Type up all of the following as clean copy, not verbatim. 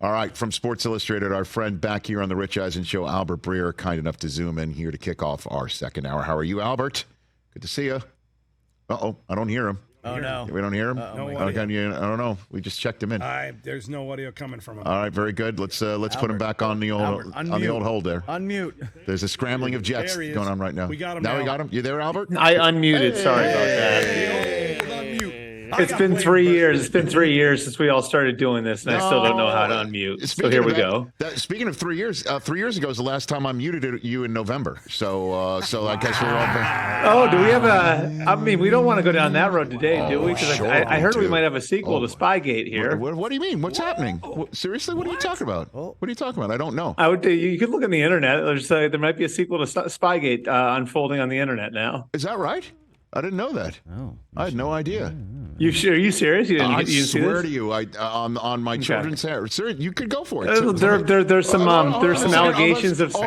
All right, from Sports Illustrated, our friend back here on the Rich Eisen Show, Albert Breer, kind enough to zoom in here to kick off our second hour. How are you, Albert? Good to see you. Uh-oh, I don't hear him. Oh, no. We don't hear him? No Okay, I don't know. We just checked him in. There's no audio coming from him. All right, very good. Let's put him back on the old hold there. Unmute. There's a scrambling of jets going on right now. We got him now. now. We got him. You there, Albert? I unmuted. Sorry about that. It's been 3 years. It's been 3 years since we all started doing this, and I still don't know how to unmute. So here we go. Speaking of 3 years, 3 years ago is the last time I muted you in November. So I guess we're all. Oh, do we have I mean, we don't want to go down that road today, do we? Because sure I heard we might have a sequel to Spygate here. What do you mean? What's happening? Seriously, what are you talking about? What are you talking about? I don't know. You could look on the internet. There might be a sequel to Spygate unfolding on the internet now. Is that right? I didn't know that. Oh, I had no idea. Are you serious? I swear to you, on my children's hair. Sir, you could go for it. There's some allegations of.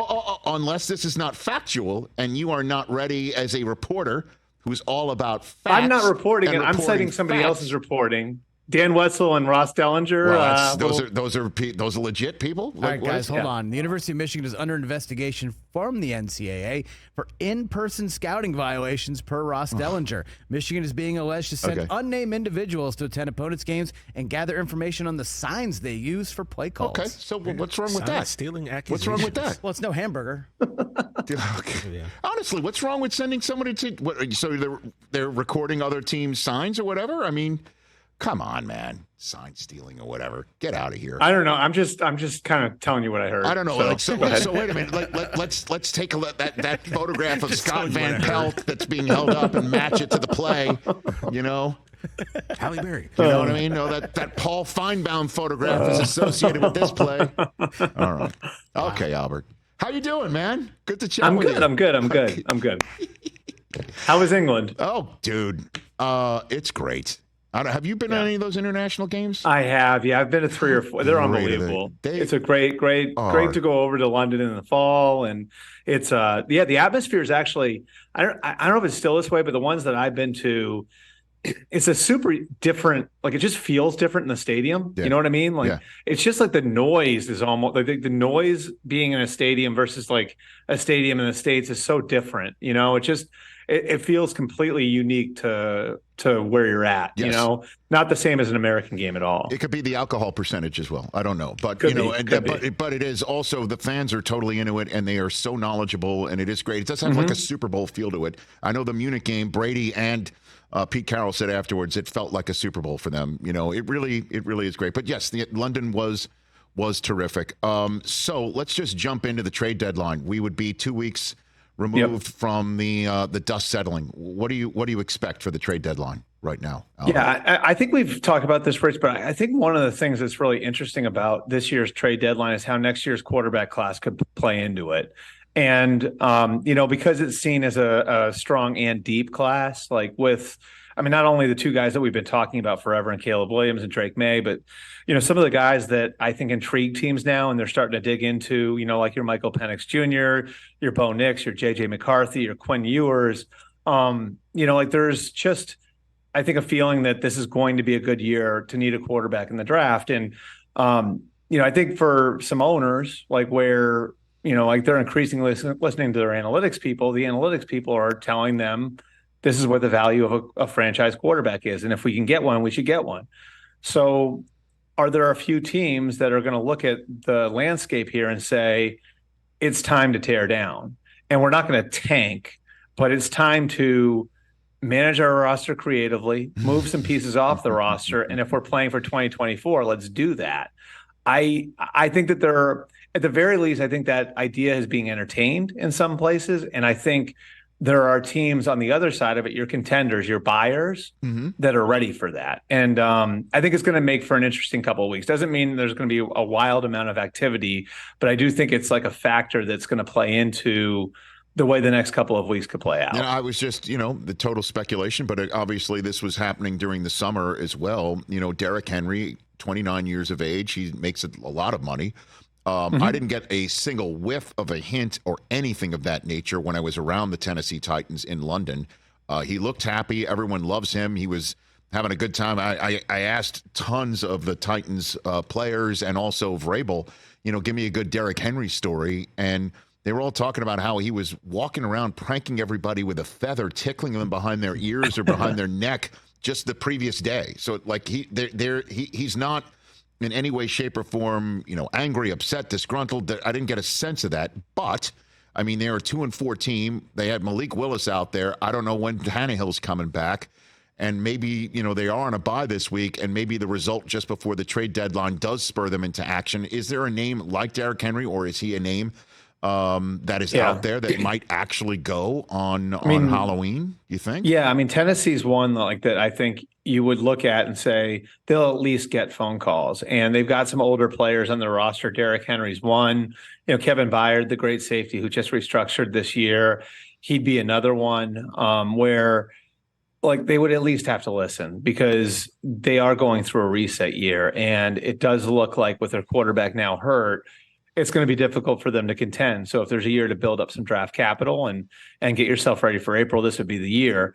Unless this is not factual, and you are not ready as a reporter who's all about facts. I'm not reporting it. I'm citing somebody else's reporting. Dan Wetzel and Ross Dellinger. Well, those are legit people. All right, guys, hold on. The University of Michigan is under investigation from the NCAA for in-person scouting violations per Ross Dellinger. Michigan is being alleged to send unnamed individuals to attend opponents' games and gather information on the signs they use for play calls. Okay, so what's wrong with that? Stealing What's accusations. wrong with that? Well, it's no hamburger. Okay. Yeah. Honestly, what's wrong with sending somebody to? So they're recording other teams' signs or whatever? I mean. Come on, man. Sign stealing or whatever. Get out of here. I don't know. I'm just kind of telling you what I heard. I don't know. So wait a minute. Let's take a look that photograph of Scott Van Pelt that's being held up and match it to the play. You know, Halle Berry. You know what I mean? No, that Paul Feinbaum photograph is associated with this play. All right. Okay, Albert. How you doing, man? Good to chat with you. I'm good. How was England? Oh, dude. It's great. Have you been to any of those international games? I have. Yeah, I've been to 3 or 4. They're unbelievable. It's a great to go over to London in the fall, and it's the atmosphere is actually. I don't know if it's still this way, but the ones that I've been to, it's a super different. Like it just feels different in the stadium. Yeah. You know what I mean? Like it's just like the noise is almost like the noise being in a stadium versus like a stadium in the States is so different. You know, it feels completely unique to where you're at, you know, not the same as an American game at all. It could be the alcohol percentage as well. I don't know, but but it is also the fans are totally into it and they are so knowledgeable and it is great. It does have like a Super Bowl feel to it. I know the Munich game, Brady and Pete Carroll said afterwards, it felt like a Super Bowl for them. You know, it really is great. But yes, London was terrific. So let's just jump into the trade deadline. We would be 2 weeks removed from the dust settling. What do you expect for the trade deadline right now, Albert? Yeah, I think we've talked about this, Rich, but I think one of the things that's really interesting about this year's trade deadline is how next year's quarterback class could play into it. And, because it's seen as a strong and deep class, like with, not only the two guys that we've been talking about forever and Caleb Williams and Drake May, but, some of the guys that I think intrigue teams now and they're starting to dig into, like your Michael Penix Jr., your Bo Nix, your JJ McCarthy, your Quinn Ewers, like there's just, I think, a feeling that this is going to be a good year to need a quarterback in the draft. And, I think for some owners, like where, like they're increasingly listening to their analytics people, the analytics people are telling them this is what the value of a franchise quarterback is. And if we can get one, we should get one. So are there a few teams that are going to look at the landscape here and say, it's time to tear down and we're not going to tank, but it's time to manage our roster creatively, move some pieces off the roster. And if we're playing for 2024, let's do that. I think that at the very least, I think that idea is being entertained in some places. And I think there are teams on the other side of it, your contenders, your buyers that are ready for that. And I think it's going to make for an interesting couple of weeks. Doesn't mean there's going to be a wild amount of activity, but I do think it's like a factor that's going to play into the way the next couple of weeks could play out. I was just, the total speculation, but obviously this was happening during the summer as well. Derrick Henry, 29 years of age, he makes a lot of money. I didn't get a single whiff of a hint or anything of that nature when I was around the Tennessee Titans in London. He looked happy. Everyone loves him. He was having a good time. I asked tons of the Titans players and also Vrabel, give me a good Derrick Henry story. And they were all talking about how he was walking around pranking everybody with a feather, tickling them behind their ears or behind their neck just the previous day. So like he's not in any way, shape, or form, angry, upset, disgruntled. I didn't get a sense of that. But, I mean, they're a 2-4 team. They had Malik Willis out there. I don't know when Tannehill's coming back. And maybe, they are on a bye this week, and maybe the result just before the trade deadline does spur them into action. Is there a name like Derrick Henry, or is he a name that is out there that might actually go on Halloween, you think? Yeah, I mean, Tennessee's one like that I think you would look at and say they'll at least get phone calls. And they've got some older players on their roster. Derrick Henry's one. Kevin Byard, the great safety who just restructured this year, he'd be another one where like they would at least have to listen because they are going through a reset year. And it does look like with their quarterback now hurt, it's going to be difficult for them to contend. So if there's a year to build up some draft capital and get yourself ready for April, this would be the year.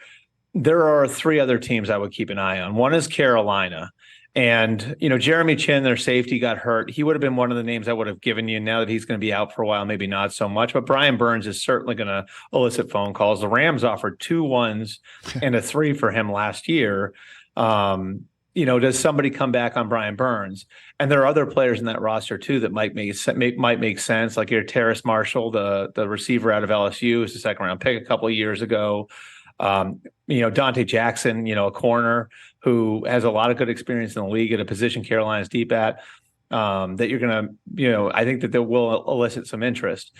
There are 3 other teams I would keep an eye on. One is Carolina. And, Jeremy Chin, their safety, got hurt. He would have been one of the names I would have given you. Now that he's going to be out for a while, maybe not so much. But Brian Burns is certainly going to elicit phone calls. The Rams offered 2 1s and a 3 for him last year. Does somebody come back on Brian Burns? And there are other players in that roster too that might make sense. Like your Terrace Marshall, the receiver out of LSU, is a 2nd-round pick a couple of years ago. Dante Jackson, a corner who has a lot of good experience in the league at a position Carolina's deep at. That you're going to, I think that they will elicit some interest.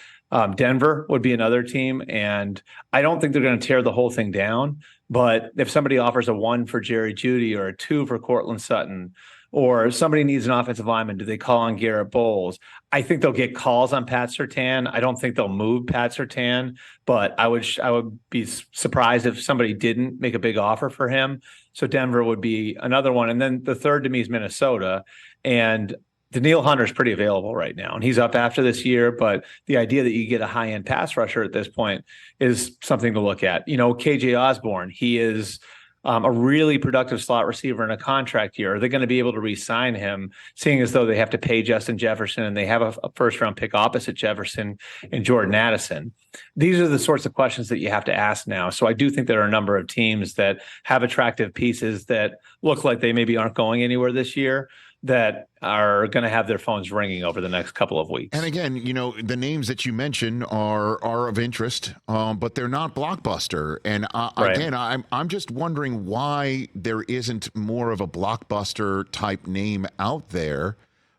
Denver would be another team, and I don't think they're going to tear the whole thing down. But if somebody offers a 1 for Jerry Jeudy or a 2 for Cortland Sutton, or somebody needs an offensive lineman, do they call on Garrett Bowles? I think they'll get calls on Pat Surtain. I don't think they'll move Pat Surtain, but I would be surprised if somebody didn't make a big offer for him. So Denver would be another one. And then the third to me is Minnesota. And Daniil Hunter's pretty available right now, and he's up after this year. But the idea that you get a high-end pass rusher at this point is something to look at. KJ Osborne, he is a really productive slot receiver in a contract year. Are they going to be able to re-sign him, seeing as though they have to pay Justin Jefferson and they have a first-round pick opposite Jefferson and Jordan Addison? These are the sorts of questions that you have to ask now. So I do think there are a number of teams that have attractive pieces that look like they maybe aren't going anywhere this year, that are going to have their phones ringing over the next couple of weeks. And again, the names that you mentioned are of interest, but they're not blockbuster. And again, I'm just wondering why there isn't more of a blockbuster type name out there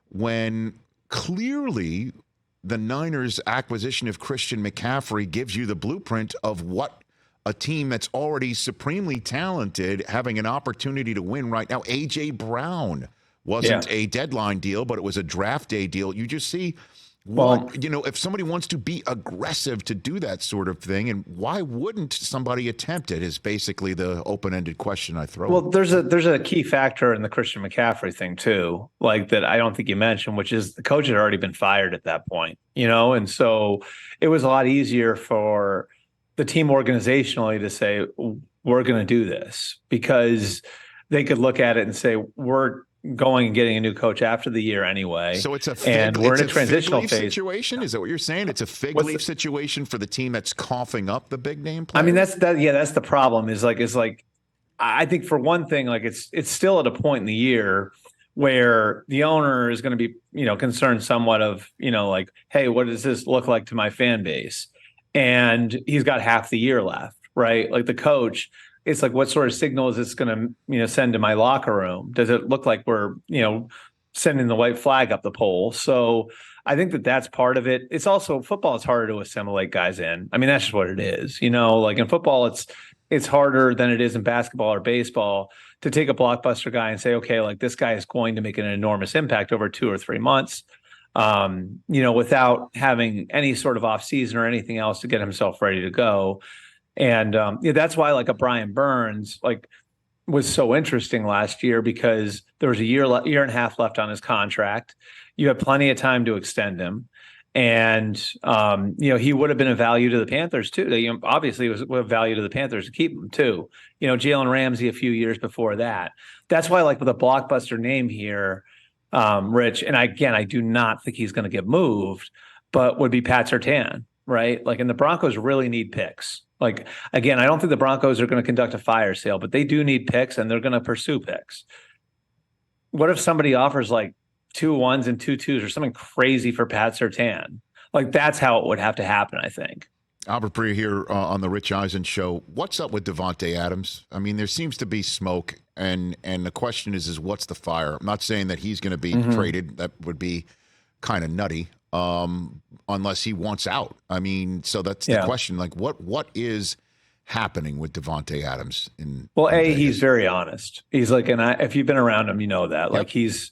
when clearly the Niners' acquisition of Christian McCaffrey gives you the blueprint of what a team that's already supremely talented having an opportunity to win right now. A.J. Brown wasn't a deadline deal, but it was a draft day deal. You just see, if somebody wants to be aggressive to do that sort of thing, and why wouldn't somebody attempt it is basically the open-ended question I throw. Well, there's a key factor in the Christian McCaffrey thing too, like that I don't think you mentioned, which is the coach had already been fired at that point, and so it was a lot easier for the team organizationally to say, we're going to do this, because they could look at it and say, we're going and getting a new coach after the year anyway. So it's we're in a transitional phase situation. Is that what you're saying? It's a fig leaf situation for the team that's coughing up the big name players? I mean, that's the problem is like I think for one thing, like it's still at a point in the year where the owner is going to be, concerned somewhat of, like, hey, what does this look like to my fan base? And he's got half the year left, right? Like the coach, it's like, what sort of signal is this going to, send to my locker room? Does it look like we're, sending the white flag up the pole? So I think that that's part of it. It's also, football is harder to assimilate guys in. I mean, that's just what it is. Like in football, it's harder than it is in basketball or baseball to take a blockbuster guy and say, okay, like this guy is going to make an enormous impact over 2 or 3 months, without having any sort of off season or anything else to get himself ready to go. And that's why like a Brian Burns was so interesting last year, because there was a year and a half left on his contract. You had plenty of time to extend him. And, he would have been a value to the Panthers too. Obviously it was a value to the Panthers to keep him too. Jalen Ramsey a few years before that. That's why, like, with a blockbuster name here, Rich, and I do not think he's going to get moved, but would be Pat Surtain, right? Like, and the Broncos really need picks. Like, again, I don't think the Broncos are going to conduct a fire sale, but they do need picks, and they're going to pursue picks. What if somebody offers like 2 1s and 2 2s or something crazy for Pat Surtain? Like, that's how it would have to happen, I think. Albert Breer here on the Rich Eisen Show. What's up with Devante Adams? I mean, there seems to be smoke, and the question is what's the fire? I'm not saying that he's going to be traded. That would be kind of nutty, unless he wants out. I mean, so that's the question. Like, what is happening with Devante Adams? He's very honest. He's like, if you've been around him, you know that. Like, he's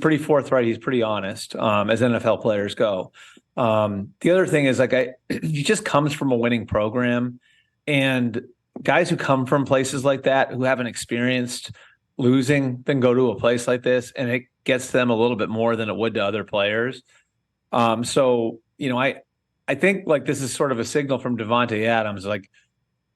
pretty forthright. He's pretty honest, as NFL players go. The other thing is, like, he just comes from a winning program, and guys who come from places like that, who haven't experienced losing, then go to a place like this, and it gets them a little bit more than it would to other players. So, I think, like, this is sort of a signal from Devante Adams, like,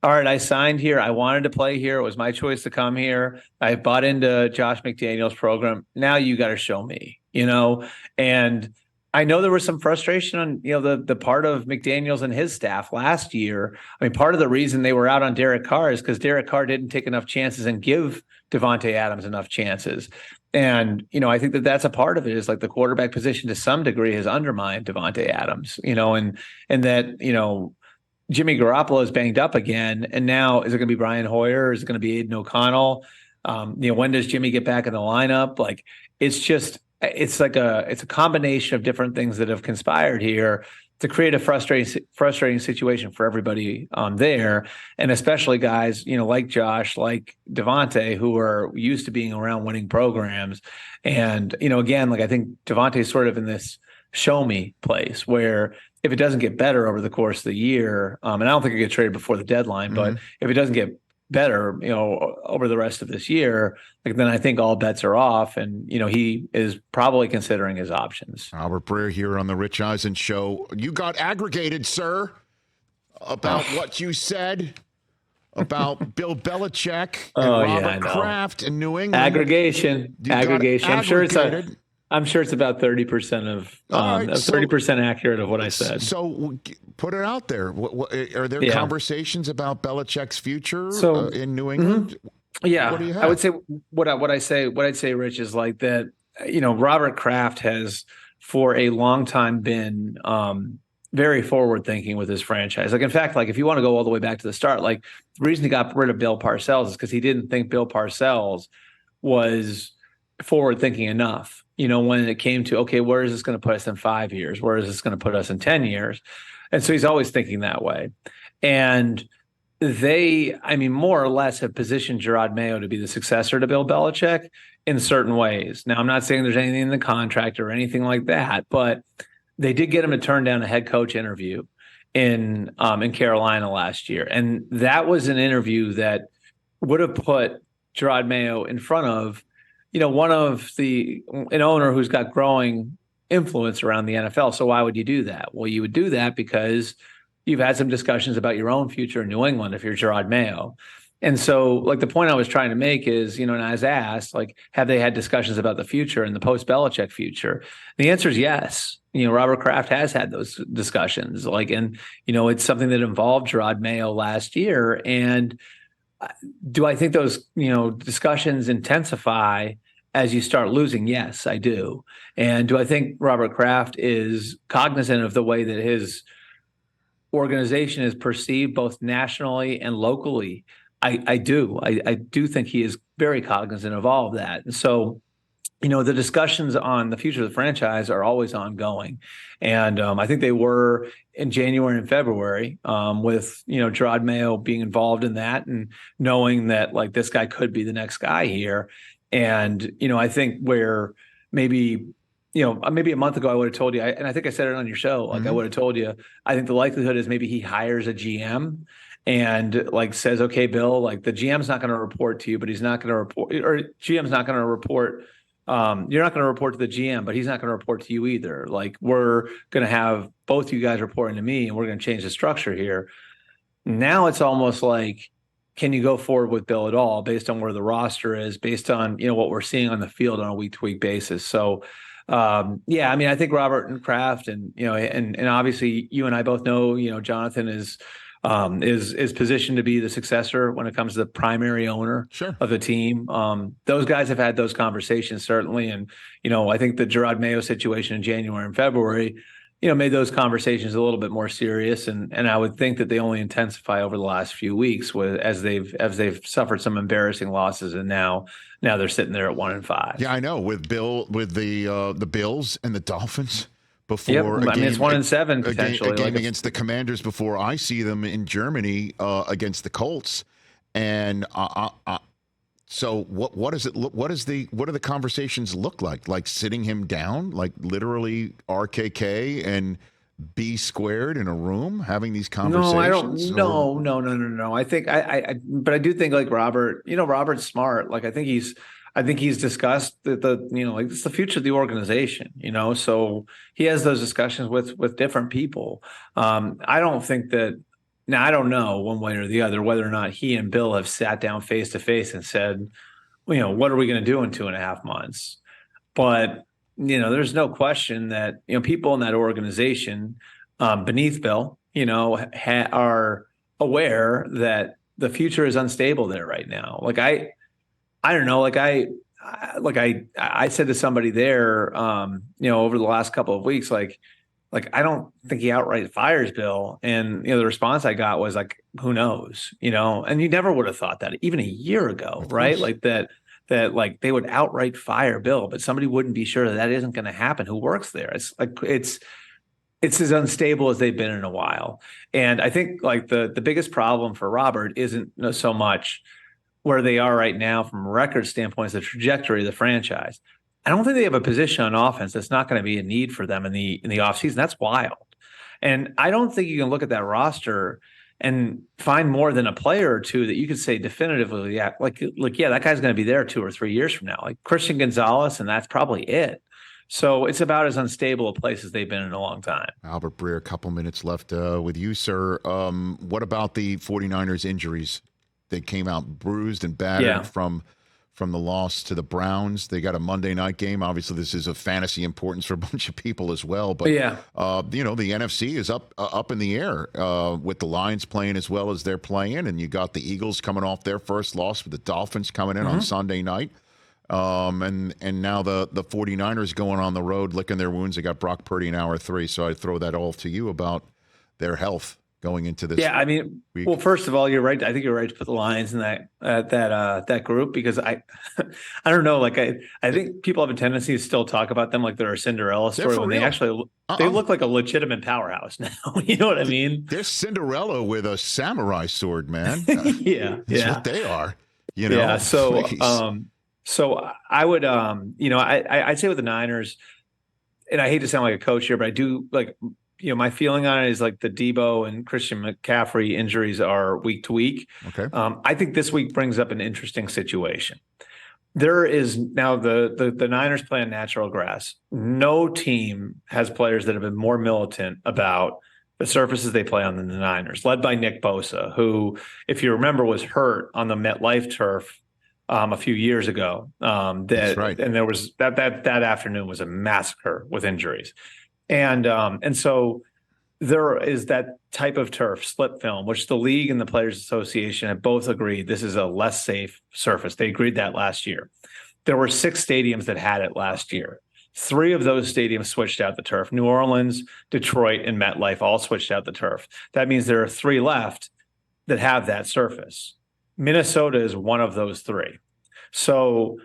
all right, I signed here. I wanted to play here. It was my choice to come here. I bought into Josh McDaniels' program. Now you got to show me, and I know there was some frustration on, the part of McDaniels and his staff last year. I mean, part of the reason they were out on Derek Carr is because Derek Carr didn't take enough chances and give Devante Adams enough chances. And, I think that that's a part of it, is like the quarterback position to some degree has undermined Devante Adams, and that, Jimmy Garoppolo is banged up again. And now, is it going to be Brian Hoyer? Is it going to be Aiden O'Connell? When does Jimmy get back in the lineup? Like, it's a combination of different things that have conspired here to create a frustrating situation for everybody there. And especially guys, like Josh, like Devante, who are used to being around winning programs. And, again, like, I think Devante's sort of in this show me place where if it doesn't get better over the course of the year, and I don't think it gets traded before the deadline, but if it doesn't get better, over the rest of this year, like, then I think all bets are off, and he is probably considering his options. Albert Breer here on the Rich Eisen Show. You got aggregated, sir, about what you said about Bill Belichick and Robert Kraft in New England. Aggregation. I'm sure it's about 30% of 30% accurate of what I said. So put it out there. Are there conversations about Belichick's future in New England? Yeah, what do you have? I would say what I'd say, Rich, is like that. Robert Kraft has for a long time been very forward thinking with his franchise. Like, in fact, like, if you want to go all the way back to the start, like, the reason he got rid of Bill Parcells is because he didn't think Bill Parcells was forward thinking enough. When it came to, okay, where is this going to put us in 5 years? Where is this going to put us in 10 years? And so he's always thinking that way. And they, more or less have positioned Gerard Mayo to be the successor to Bill Belichick in certain ways. Now, I'm not saying there's anything in the contract or anything like that, but they did get him to turn down a head coach interview in Carolina last year. And that was an interview that would have put Gerard Mayo in front of an owner who's got growing influence around the NFL. So why would you do that? Well, you would do that because you've had some discussions about your own future in New England if you're Gerard Mayo. And so, like, the point I was trying to make is, and I was asked, like, have they had discussions about the future and the post-Belichick future? The answer is yes. Robert Kraft has had those discussions, and it's something that involved Gerard Mayo last year. And do I think those, discussions intensify as you start losing? Yes, I do. And do I think Robert Kraft is cognizant of the way that his organization is perceived both nationally and locally? I do. I do think he is very cognizant of all of that. And so, the discussions on the future of the franchise are always ongoing. And I think they were in January and February with, Gerard Mayo being involved in that and knowing that, like, this guy could be the next guy here. And, I think where maybe a month ago I would have told you, and I think I said it on your show, like, I would have told you, I think the likelihood is maybe he hires a GM and, like, says, okay, Bill, like, the GM's not going to report to you, but he's not going to report, or GM's not going to report you're not going to report to the GM, but he's not going to report to you either. Like, we're going to have both you guys reporting to me, and we're going to change the structure here. Now it's almost like, can you go forward with Bill at all based on where the roster is, based on, what we're seeing on the field on a week-to-week basis? So, I mean, I think Robert and Kraft and obviously you and I both know, Jonathan is positioned to be the successor when it comes to the primary owner of the team. Those guys have had those conversations certainly. And, I think the Gerard Mayo situation in January and February, made those conversations a little bit more serious. And I would think that they only intensify over the last few weeks as they've suffered some embarrassing losses. And now they're sitting there at 1-5. Yeah, I know, with the Bills and the Dolphins before. Yep. I mean, it's 1-7 potentially. A game against the Commanders before I see them in Germany against the Colts. And so what does it look? What do the conversations look like? Like sitting him down, like literally RKK and B squared in a room having these conversations? No, I don't. No. I think but I do think like Robert. Robert's smart. Like I think he's discussed it's the future of the organization. So he has those discussions with different people. I don't think that. Now, I don't know one way or the other whether or not he and Bill have sat down face to face and said, what are we going to do in 2.5 months? But, there's no question that, people in that organization beneath Bill, are aware that the future is unstable there right now. Like, I don't know, I said to somebody there, over the last couple of weeks, like I don't think he outright fires Bill. And, the response I got was like, who knows, and you never would have thought that even a year ago, right? Like that like they would outright fire Bill, but somebody wouldn't be sure that isn't going to happen who works there. It's like, it's as unstable as they've been in a while. And I think like the biggest problem for Robert isn't so much where they are right now from a record standpoint, is the trajectory of the franchise. I don't think they have a position on offense that's not going to be a need for them in the offseason. That's wild. And I don't think you can look at that roster and find more than a player or two that you could say definitively, that guy's going to be there 2 or 3 years from now. Like Christian Gonzalez, and that's probably it. So it's about as unstable a place as they've been in a long time. Albert Breer, a couple minutes left with you, sir. What about the 49ers injuries? They came out bruised and battered from the loss to the Browns. They got a Monday night game. Obviously, this is of fantasy importance for a bunch of people as well. But, the NFC is up in the air with the Lions playing as well as they're playing. And you got the Eagles coming off their first loss with the Dolphins coming in on Sunday night. And now the 49ers going on the road, licking their wounds. They got Brock Purdy in hour 3. So I throw that all to you about their health going into this. Yeah, I mean, week. Well, first of all, you're right. I think you're right to put the Lions in that group, because I don't know. Like I think people have a tendency to still talk about them like they're a Cinderella story when they actually they look like a legitimate powerhouse now. You know what I mean? They're Cinderella with a samurai sword, man. Yeah, That's what they are. Yeah. So so I would I'd say with the Niners, and I hate to sound like a coach here, but I do like. My feeling on it is like the Debo and Christian McCaffrey injuries are week to week. Okay. I think this week brings up an interesting situation. There is now the Niners play on natural grass. No team has players that have been more militant about the surfaces they play on than the Niners, led by Nick Bosa, who, if you remember, was hurt on the MetLife turf a few years ago. That's right. And there was that afternoon was a massacre with injuries. And so there is that type of turf, slip film, which the league and the Players Association have both agreed this is a less safe surface. They agreed that last year. There were 6 stadiums that had it last year. 3 of those stadiums switched out the turf. New Orleans, Detroit, and MetLife all switched out the turf. That means there are 3 left that have that surface. Minnesota is one of those 3. So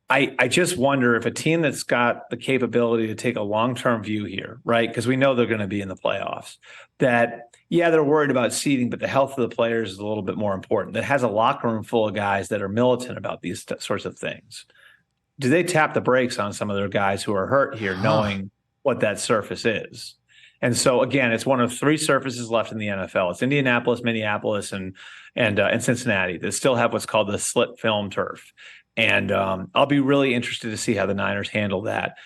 I just wonder if a team that's got the capability to take a long-term view here, right? Because we know they're going to be in the playoffs, that, they're worried about seeding, but the health of the players is a little bit more important. That has a locker room full of guys that are militant about these sorts of things. Do they tap the brakes on some of their guys who are hurt here, knowing what that surface is? And so, again, it's one of 3 surfaces left in the NFL. It's Indianapolis, Minneapolis, and Cincinnati that still have what's called the slip film turf. And I'll be really interested to see how the Niners handle that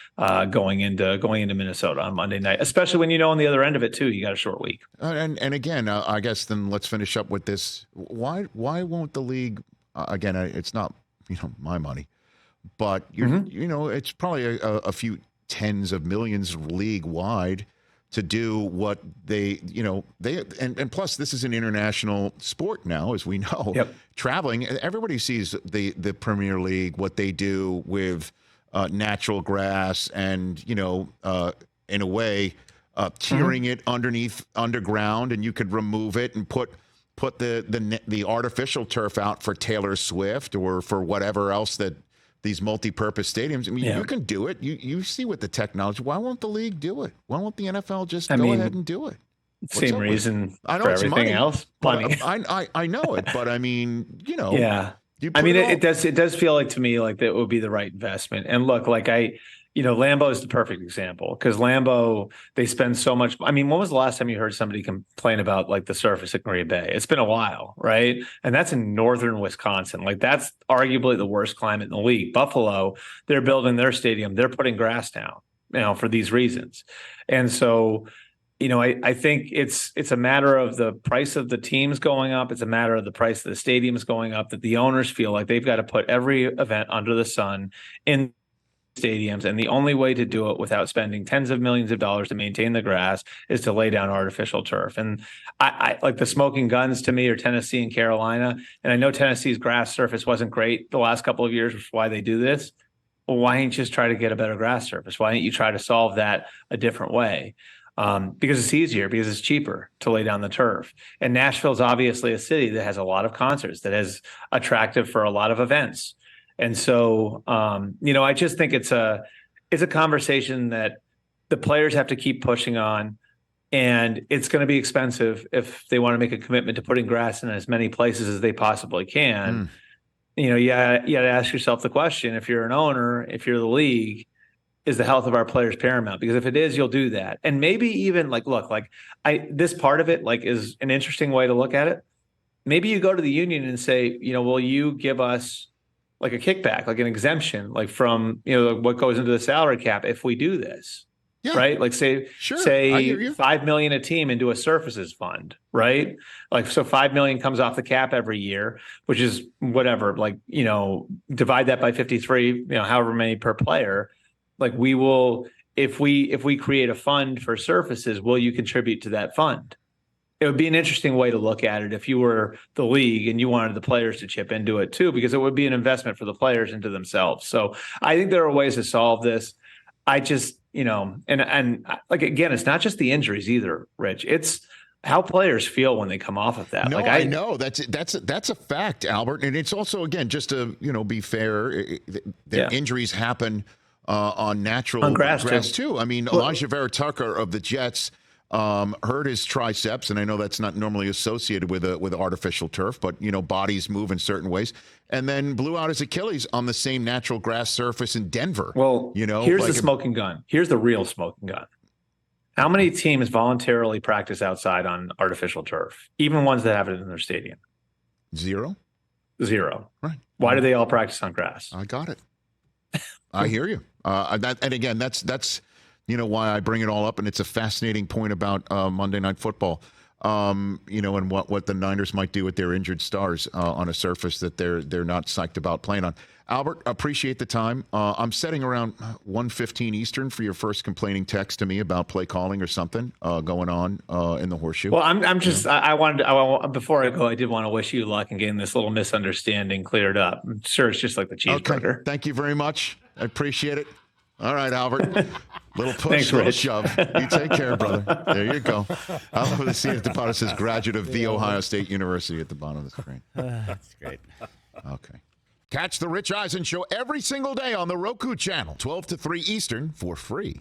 going into Minnesota on Monday night, especially when on the other end of it too, you got a short week. And again, I guess then let's finish up with this. Why won't the league? Again, it's not my money, but it's probably a few tens of millions league wide to do what they and plus this is an international sport now, as we know. Yep. Traveling, everybody sees the Premier League, what they do with natural grass and in a way tiering it underground, and you could remove it and put the artificial turf out for Taylor Swift or for whatever else that these multi-purpose stadiums. I mean, you can do it. You see with the technology. Why won't the league do it? Why won't the NFL just go ahead and do it? Same reason I know for it's everything money, else. Money. I know it, but I mean, Yeah. It does feel like to me like that would be the right investment. And look, like Lambeau is the perfect example because Lambeau, they spend so much. I mean, when was the last time you heard somebody complain about like the surface at Green Bay? It's been a while, right? And that's in northern Wisconsin. Like that's arguably the worst climate in the league. Buffalo, they're building their stadium. They're putting grass down, for these reasons. And so, I think it's a matter of the price of the teams going up. It's a matter of the price of the stadiums going up, that the owners feel like they've got to put every event under the sun in stadiums, and the only way to do it without spending tens of millions of dollars to maintain the grass is to lay down artificial turf. And I like the smoking guns to me are Tennessee and Carolina. And I know Tennessee's grass surface wasn't great the last couple of years, which is why they do this. Well, why ain't you just try to get a better grass surface? Why don't you try to solve that a different way? Because it's easier, because it's cheaper to lay down the turf. And Nashville's obviously a city that has a lot of concerts, that is attractive for a lot of events. And so, I just think it's a conversation that the players have to keep pushing on, and it's going to be expensive if they want to make a commitment to putting grass in as many places as they possibly can. You got to ask yourself the question: if you're an owner, if you're the league, is the health of our players paramount? Because if it is, you'll do that. And maybe even this part of it is an interesting way to look at it. Maybe you go to the union and say, will you give us like a kickback, like an exemption, like from, what goes into the salary cap if we do this, right? Like say $5 million a team into a surfaces fund, right? Like, so $5 million comes off the cap every year, which is whatever, divide that by 53, however many per player. Like we will, if we create a fund for surfaces, will you contribute to that fund? It would be an interesting way to look at it if you were the league and you wanted the players to chip into it too, because it would be an investment for the players into themselves. So I think there are ways to solve this. I just, and again, it's not just the injuries either, Rich. It's how players feel when they come off of that. No, I know that's a fact, Albert. And it's also, again, just to, be fair, injuries happen on natural grass too. I mean, Elijah Vera Tucker of the Jets hurt his triceps, and I know that's not normally associated with artificial turf, but bodies move in certain ways, and then blew out his Achilles on the same natural grass surface in Denver. Well, here's the smoking gun. Here's the real smoking gun. How many teams voluntarily practice outside on artificial turf, even ones that have it in their stadium? Zero. Right. Why do they all practice on grass? I got it. I hear you. And again, that's why I bring it all up, and it's a fascinating point about Monday Night Football, and what the Niners might do with their injured stars on a surface that they're not psyched about playing on. Albert, appreciate the time. I'm setting around 1:15 Eastern for your first complaining text to me about play calling or something going on in the horseshoe. Well, I'm just before I go, I did want to wish you luck in getting this little misunderstanding cleared up. I'm sure it's just like the cheeseburger. Okay. Thank you very much. I appreciate it. All right, Albert. Little push, Thanks, little Rich. shove. You take care, brother. There you go. I love to see it at the bottom. It says graduate of The Ohio State University at the bottom of the screen. That's great. Okay. Catch the Rich Eisen Show every single day on the Roku channel, 12 to 3 Eastern, for free.